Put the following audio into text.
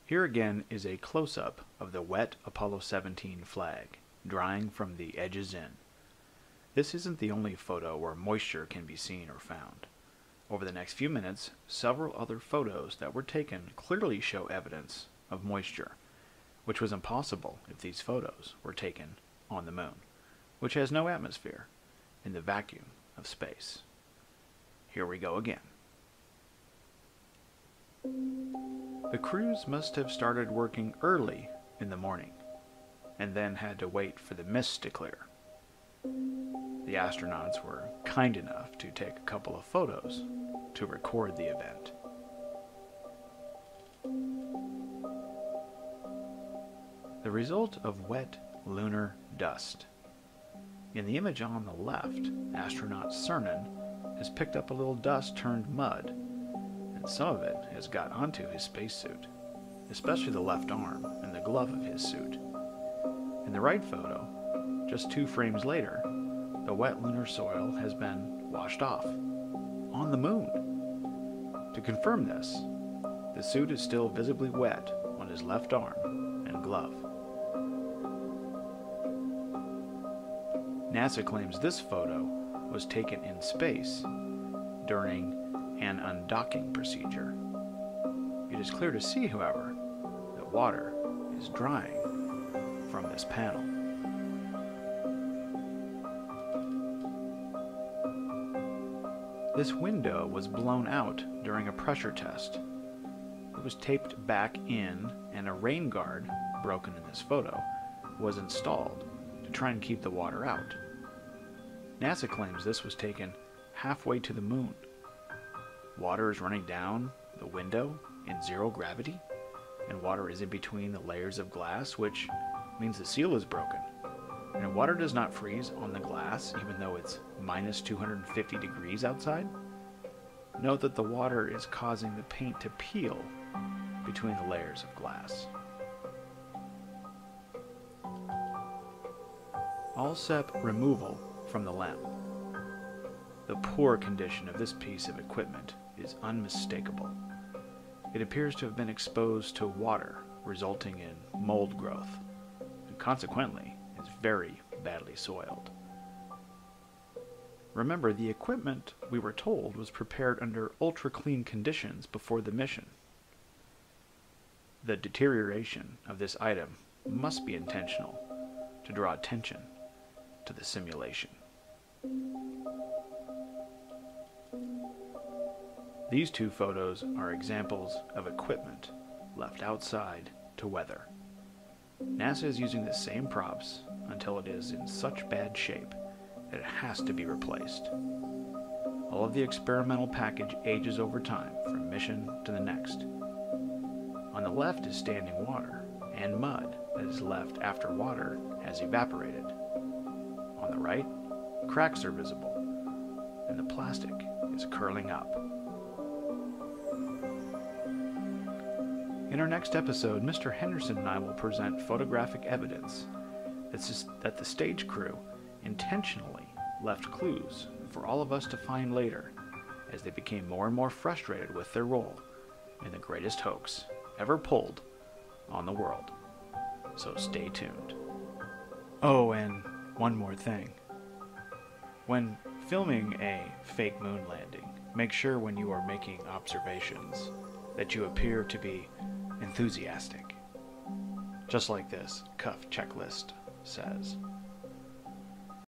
Here again is a close-up of the wet Apollo 17 flag, drying from the edges in. This isn't the only photo where moisture can be seen or found. Over the next few minutes, several other photos that were taken clearly show evidence of moisture, which was impossible if these photos were taken on the moon, which has no atmosphere, in the vacuum of space. Here we go again. The crews must have started working early in the morning, and then had to wait for the mist to clear. The astronauts were kind enough to take a couple of photos to record the event. The result of wet lunar dust. In the image on the left, astronaut Cernan has picked up a little dust turned mud, and some of it has got onto his spacesuit, especially the left arm and the glove of his suit. In the right photo, just 2 frames later, the wet lunar soil has been washed off on the moon. To confirm this, the suit is still visibly wet on his left arm and glove. NASA claims this photo was taken in space during an undocking procedure. It is clear to see, however, that water is drying from this panel. This window was blown out during a pressure test. It was taped back in, and a rain guard, broken in this photo, was installed to try and keep the water out. NASA claims this was taken halfway to the moon. Water is running down the window in 0 gravity, and water is in between the layers of glass, which means the seal is broken. And water does not freeze on the glass even though it's minus 250 degrees outside. Note that the water is causing the paint to peel between the layers of glass. ALSEP removal from the lamp. The poor condition of this piece of equipment is unmistakable. It appears to have been exposed to water, resulting in mold growth, and consequently is very badly soiled. Remember, the equipment, we were told, was prepared under ultra-clean conditions before the mission. The deterioration of this item must be intentional to draw attention to the simulation. These 2 photos are examples of equipment left outside to weather. NASA is using the same props until it is in such bad shape that it has to be replaced. All of the experimental package ages over time from mission to the next. On the left is standing water and mud that is left after water has evaporated. On the right, cracks are visible, and the plastic is curling up. In our next episode, Mr. Henderson and I will present photographic evidence that the stage crew intentionally left clues for all of us to find later as they became more and more frustrated with their role in the greatest hoax ever pulled on the world. So stay tuned. Oh, and one more thing. When filming a fake moon landing, make sure when you are making observations that you appear to be enthusiastic. Just like this cuff checklist says.